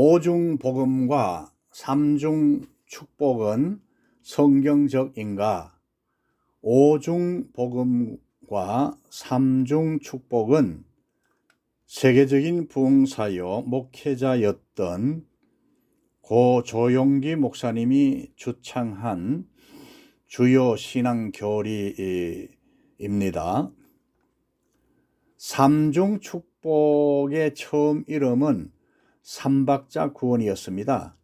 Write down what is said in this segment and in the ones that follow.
오중 복음과 삼중 축복은 성경적인가? 오중 복음과 삼중 축복은 세계적인 부흥사요 목회자였던 고 조용기 목사님이 주창한 주요 신앙 교리입니다. 삼중 축복의 처음 이름은 삼박자 구원이었습니다.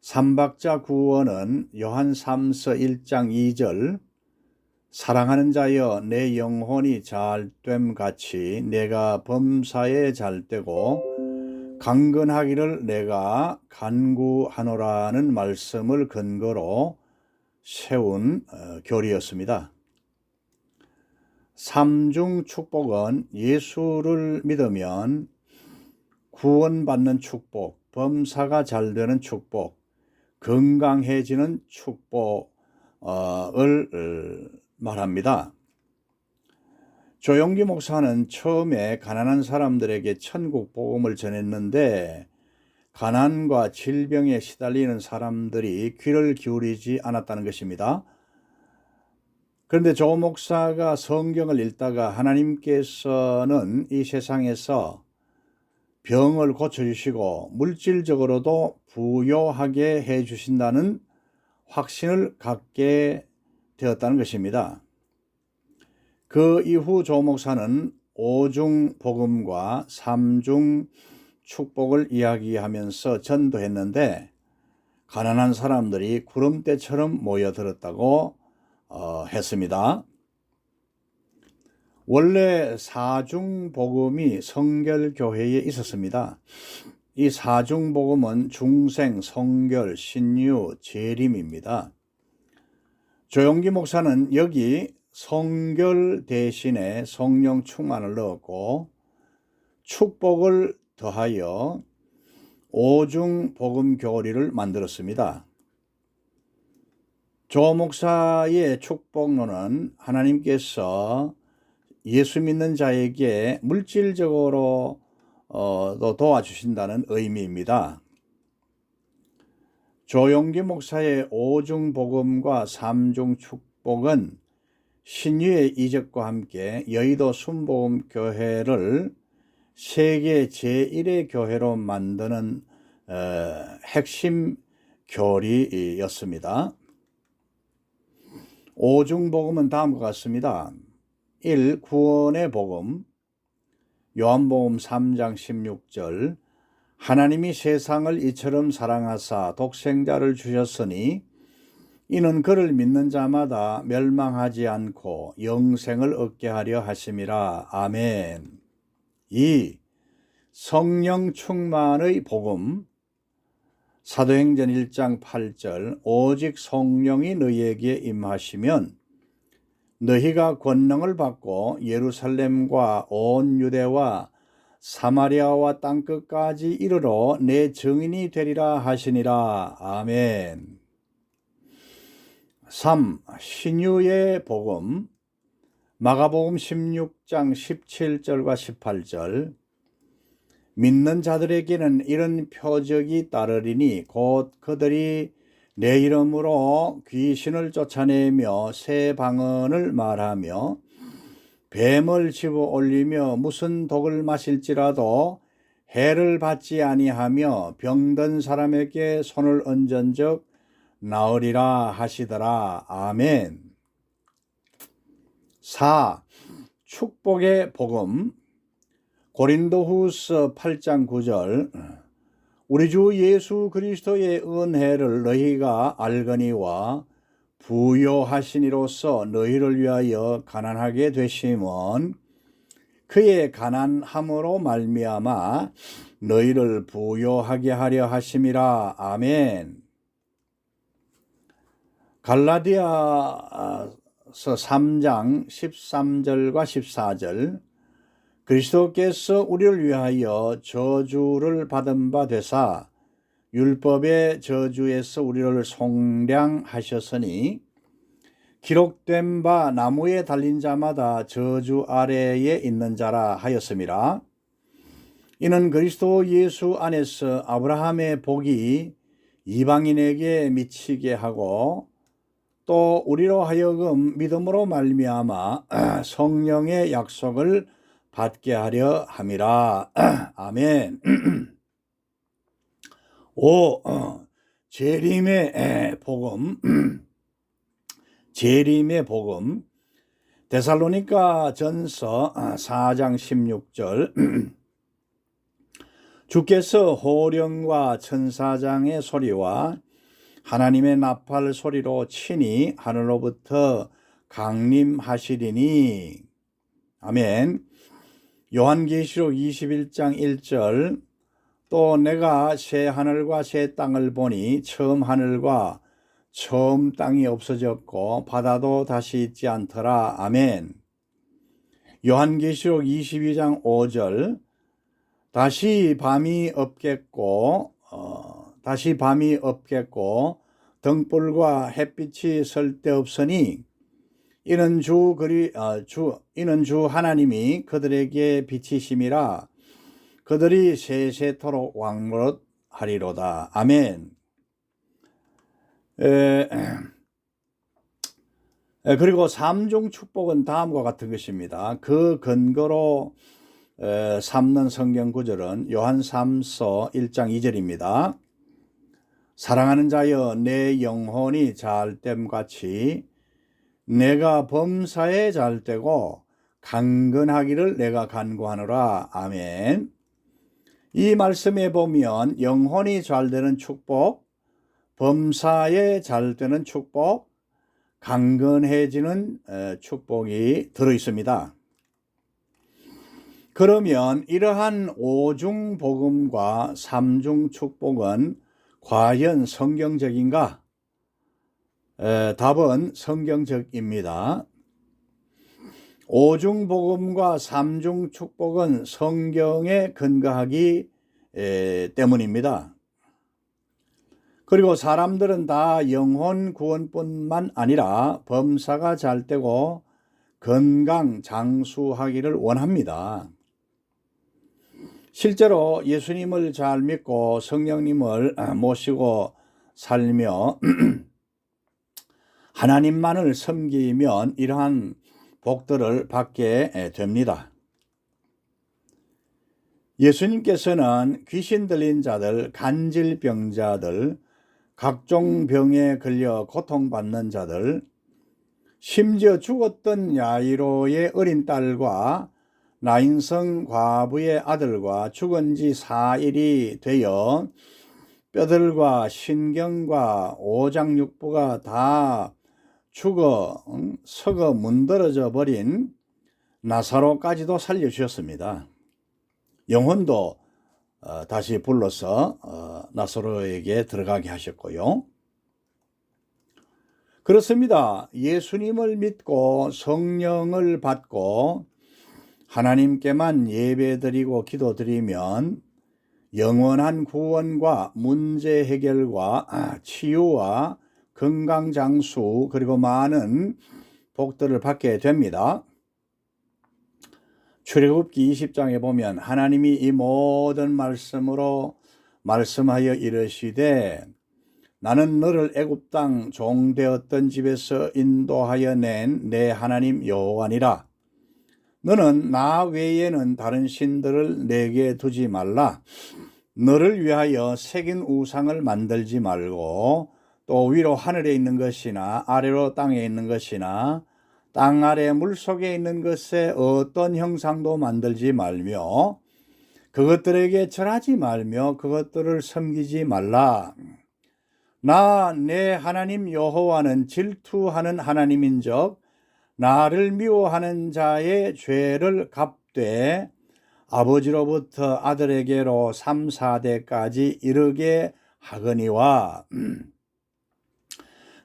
삼박자 구원은 요한 3서 1장 2절 사랑하는 자여 내 영혼이 잘됨 같이 내가 범사에 잘되고 강건하기를 내가 간구하노라는 말씀을 근거로 세운 교리였습니다. 삼중 축복은 예수를 믿으면 구원받는 축복, 범사가 잘되는 축복, 건강해지는 축복을 말합니다. 조용기 목사는 처음에 가난한 사람들에게 천국 복음을 전했는데 가난과 질병에 시달리는 사람들이 귀를 기울이지 않았다는 것입니다. 그런데 조 목사가 성경을 읽다가 하나님께서는 이 세상에서 병을 고쳐주시고 물질적으로도 부요하게 해주신다는 확신을 갖게 되었다는 것입니다. 그 이후 조 목사는 오중 복음과 삼중 축복을 이야기하면서 전도했는데 가난한 사람들이 구름대처럼 모여들었다고 했습니다. 원래 사중복음이 성결교회에 있었습니다. 이 사중복음은 중생, 성결, 신유, 재림입니다. 조용기 목사는 여기 성결 대신에 성령 충만을 넣었고 축복을 더하여 오중복음 교리를 만들었습니다. 조 목사의 축복론은 하나님께서 예수 믿는 자에게 물질적으로 도와주신다는 의미입니다. 조용기 목사의 오중 복음과 삼중 축복은 신유의 이적과 함께 여의도 순복음 교회를 세계 제1의 교회로 만드는 핵심 교리였습니다. 오중 복음은 다음과 같습니다. 1. 구원의 복음. 요한복음 3장 16절 하나님이 세상을 이처럼 사랑하사 독생자를 주셨으니 이는 그를 믿는 자마다 멸망하지 않고 영생을 얻게 하려 하심이라. 아멘. 2. 성령 충만의 복음. 사도행전 1장 8절 오직 성령이 너희에게 임하시면 너희가 권능을 받고 예루살렘과 온 유대와 사마리아와 땅끝까지 이르러 내 증인이 되리라 하시니라. 아멘. 3. 신유의 복음. 마가복음 16장 17절과 18절 믿는 자들에게는 이런 표적이 따르리니 곧 그들이 내 이름으로 귀신을 쫓아내며 새 방언을 말하며 뱀을 집어 올리며 무슨 독을 마실지라도 해를 받지 아니하며 병든 사람에게 손을 얹은 적 나으리라 하시더라. 아멘. 4. 축복의 복음. 고린도후서 8장 9절 우리 주 예수 그리스도의 은혜를 너희가 알거니와 부요하시니로서 너희를 위하여 가난하게 되심은 그의 가난함으로 말미암아 너희를 부요하게 하려 하심이라. 아멘. 갈라디아서 3장 13절과 14절 그리스도께서 우리를 위하여 저주를 받은 바 되사 율법의 저주에서 우리를 속량하셨으니 기록된 바 나무에 달린 자마다 저주 아래에 있는 자라 하였음이라. 이는 그리스도 예수 안에서 아브라함의 복이 이방인에게 미치게 하고 또 우리로 하여금 믿음으로 말미암아 성령의 약속을 받게 하려 함이라. 아멘. 재림의 복음. 재림의 복음. 데살로니가 전서 4장 16절. 주께서 호령과 천사장의 소리와 하나님의 나팔 소리로 친히 하늘로부터 강림하시리니. 아멘. 요한계시록 21장 1절. 또 내가 새 하늘과 새 땅을 보니 처음 하늘과 처음 땅이 없어졌고 바다도 다시 있지 않더라. 아멘. 요한계시록 22장 5절. 다시 밤이 없겠고 등불과 햇빛이 쓸데없으니 이는 주 하나님이 그들에게 비치심이라. 그들이 세세토록 왕노릇하리로다. 아멘. 그리고 삼중 축복은 다음과 같은 것입니다. 그 근거로 삼는 성경 구절은 요한3서 1장 2절입니다. 사랑하는 자여, 내 영혼이 잘됨같이 내가 범사에 잘되고 강건하기를 내가 간구하노라. 아멘. 이 말씀에 보면 영혼이 잘되는 축복, 범사에 잘되는 축복, 강건해지는 축복이 들어있습니다. 그러면 이러한 오중 복음과 삼중 축복은 과연 성경적인가? 답은 성경적입니다. 오중 복음과 삼중 축복은 성경에 근거하기 때문입니다. 그리고 사람들은 다 영혼 구원뿐만 아니라 범사가 잘되고 건강 장수하기를 원합니다. 실제로 예수님을 잘 믿고 성령님을 모시고 살며 하나님만을 섬기면 이러한 복들을 받게 됩니다. 예수님께서는 귀신 들린 자들, 간질병자들, 각종 병에 걸려 고통받는 자들, 심지어 죽었던 야이로의 어린 딸과 나인성 과부의 아들과 죽은 지 4일이 되어 뼈들과 신경과 오장육부가 다 썩어 문드러져 버린 나사로까지도 살려주셨습니다. 영혼도 다시 불러서 나사로에게 들어가게 하셨고요. 그렇습니다. 예수님을 믿고 성령을 받고 하나님께만 예배드리고 기도드리면 영원한 구원과 문제 해결과 치유와 건강장수 그리고 많은 복들을 받게 됩니다. 출애굽기 20장에 보면 하나님이 이 모든 말씀으로 말씀하여 이르시되 나는 너를 애굽 땅 종되었던 집에서 인도하여 낸 내 하나님 여호와니라. 너는 나 외에는 다른 신들을 내게 두지 말라. 너를 위하여 새긴 우상을 만들지 말고 또 위로 하늘에 있는 것이나 아래로 땅에 있는 것이나 땅 아래 물속에 있는 것에 어떤 형상도 만들지 말며 그것들에게 절하지 말며 그것들을 섬기지 말라. 나 내 하나님 여호와는 질투하는 하나님인즉 나를 미워하는 자의 죄를 갚되 아버지로부터 아들에게로 3, 4대까지 이르게 하거니와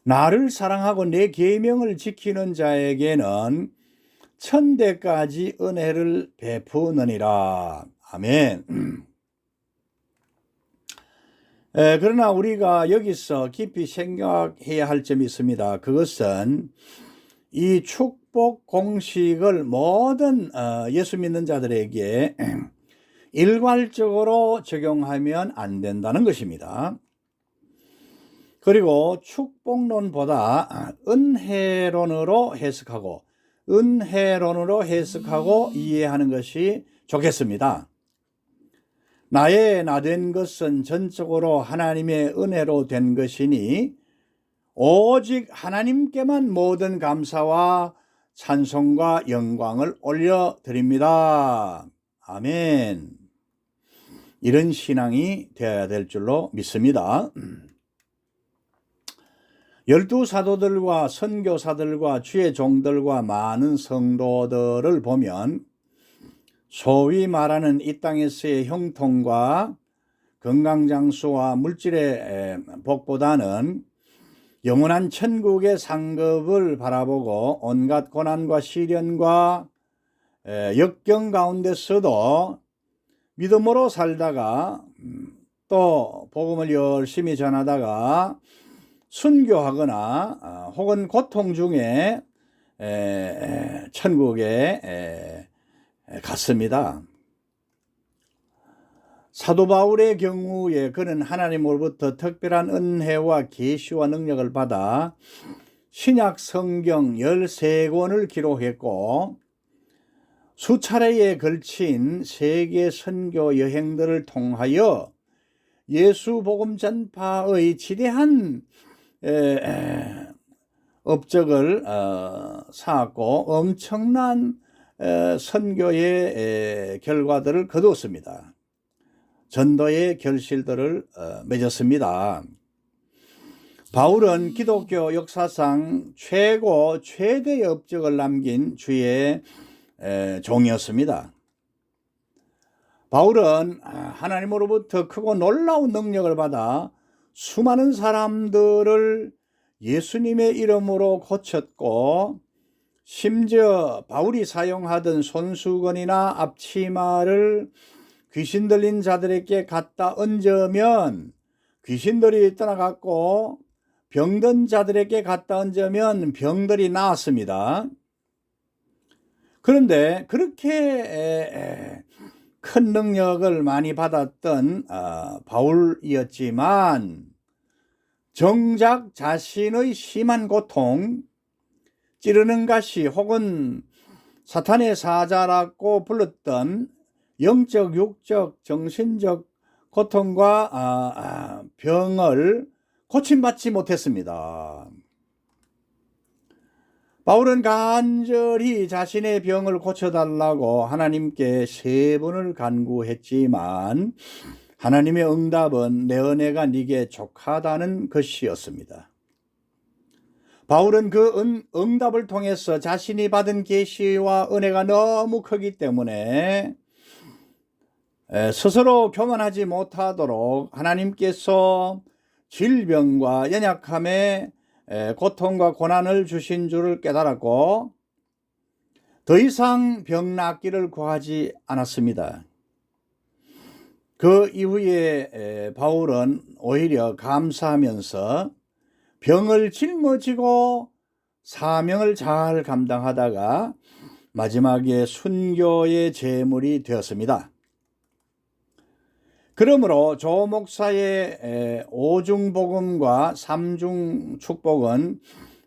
나를 사랑하고 내 계명을 지키는 자에게는 1000대까지 은혜를 베푸느니라. 아멘. 그러나 우리가 여기서 깊이 생각해야 할 점이 있습니다. 그것은 이 축복 공식을 모든 예수 믿는 자들에게 일괄적으로 적용하면 안 된다는 것입니다. 그리고 축복론보다 은혜론으로 해석하고 이해하는 것이 좋겠습니다. 나의 나된 것은 전적으로 하나님의 은혜로 된 것이니 오직 하나님께만 모든 감사와 찬송과 영광을 올려드립니다. 아멘. 이런 신앙이 되어야 될 줄로 믿습니다. 12사도들과 선교사들과 주의 종들과 많은 성도들을 보면 소위 말하는 이 땅에서의 형통과 건강장수와 물질의 복보다는 영원한 천국의 상급을 바라보고 온갖 고난과 시련과 역경 가운데서도 믿음으로 살다가 또 복음을 열심히 전하다가 순교하거나 혹은 고통 중에 천국에 갔습니다. 사도 바울의 경우에 그는 하나님으로부터 특별한 은혜와 계시와 능력을 받아 신약 성경 13권을 기록했고 수차례에 걸친 세계 선교 여행들을 통하여 예수 복음 전파의 지대한 업적을 쌓았고 엄청난 선교의 결과들을 거두었습니다. 전도의 결실들을 맺었습니다. 바울은 기독교 역사상 최대의 업적을 남긴 주의 종이었습니다. 바울은 하나님으로부터 크고 놀라운 능력을 받아 수많은 사람들을 예수님의 이름으로 고쳤고 심지어 바울이 사용하던 손수건이나 앞치마를 귀신 들린 자들에게 갖다 얹으면 귀신들이 떠나갔고 병든 자들에게 갖다 얹으면 병들이 나았습니다. 그런데 그렇게 큰 능력을 많이 받았던 바울이었지만 정작 자신의 심한 고통, 찌르는 가시 혹은 사탄의 사자라고 불렀던 영적, 육적, 정신적 고통과 병을 고침받지 못했습니다. 바울은 간절히 자신의 병을 고쳐달라고 하나님께 3번을 간구했지만 하나님의 응답은 내 은혜가 네게 족하다는 것이었습니다. 바울은 그 응답을 통해서 자신이 받은 계시와 은혜가 너무 크기 때문에 스스로 교만하지 못하도록 하나님께서 질병과 연약함에 고통과 고난을 주신 줄을 깨달았고 더 이상 병 낫기를 구하지 않았습니다. 그 이후에 바울은 오히려 감사하면서 병을 짊어지고 사명을 잘 감당하다가 마지막에 순교의 제물이 되었습니다. 그러므로 조 목사의 5중 복음과 3중 축복은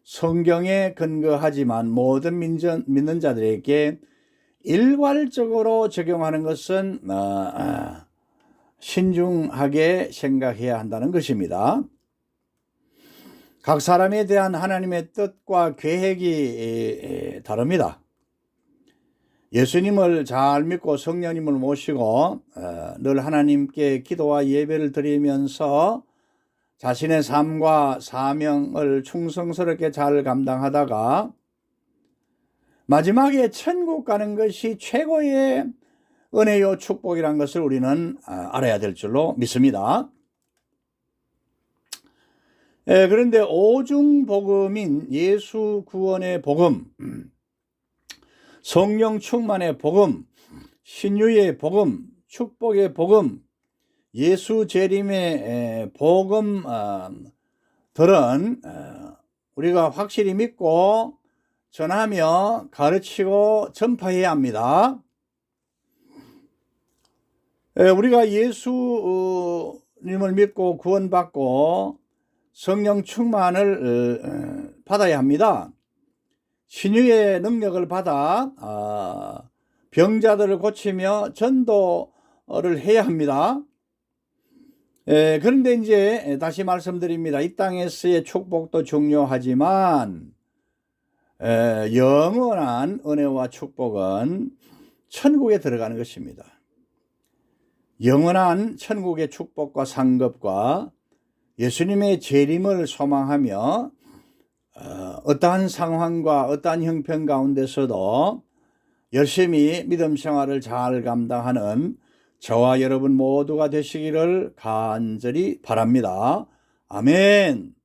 성경에 근거하지만 모든 믿는 자들에게 일괄적으로 적용하는 것은 신중하게 생각해야 한다는 것입니다. 각 사람에 대한 하나님의 뜻과 계획이 다릅니다. 예수님을 잘 믿고 성령님을 모시고 늘 하나님께 기도와 예배를 드리면서 자신의 삶과 사명을 충성스럽게 잘 감당하다가 마지막에 천국 가는 것이 최고의 은혜요 축복이라는 것을 우리는 알아야 될 줄로 믿습니다. 그런데 오중 복음인 예수 구원의 복음, 성령 충만의 복음, 신유의 복음, 축복의 복음, 예수 재림의 복음들은 우리가 확실히 믿고 전하며 가르치고 전파해야 합니다. 우리가 예수님을 믿고 구원받고 성령 충만을 받아야 합니다. 신유의 능력을 받아 병자들을 고치며 전도를 해야 합니다. 그런데 이제 다시 말씀드립니다. 이 땅에서의 축복도 중요하지만 영원한 은혜와 축복은 천국에 들어가는 것입니다. 영원한 천국의 축복과 상급과 예수님의 재림을 소망하며 어떠한 상황과 어떠한 형편 가운데서도 열심히 믿음 생활을 잘 감당하는 저와 여러분 모두가 되시기를 간절히 바랍니다. 아멘.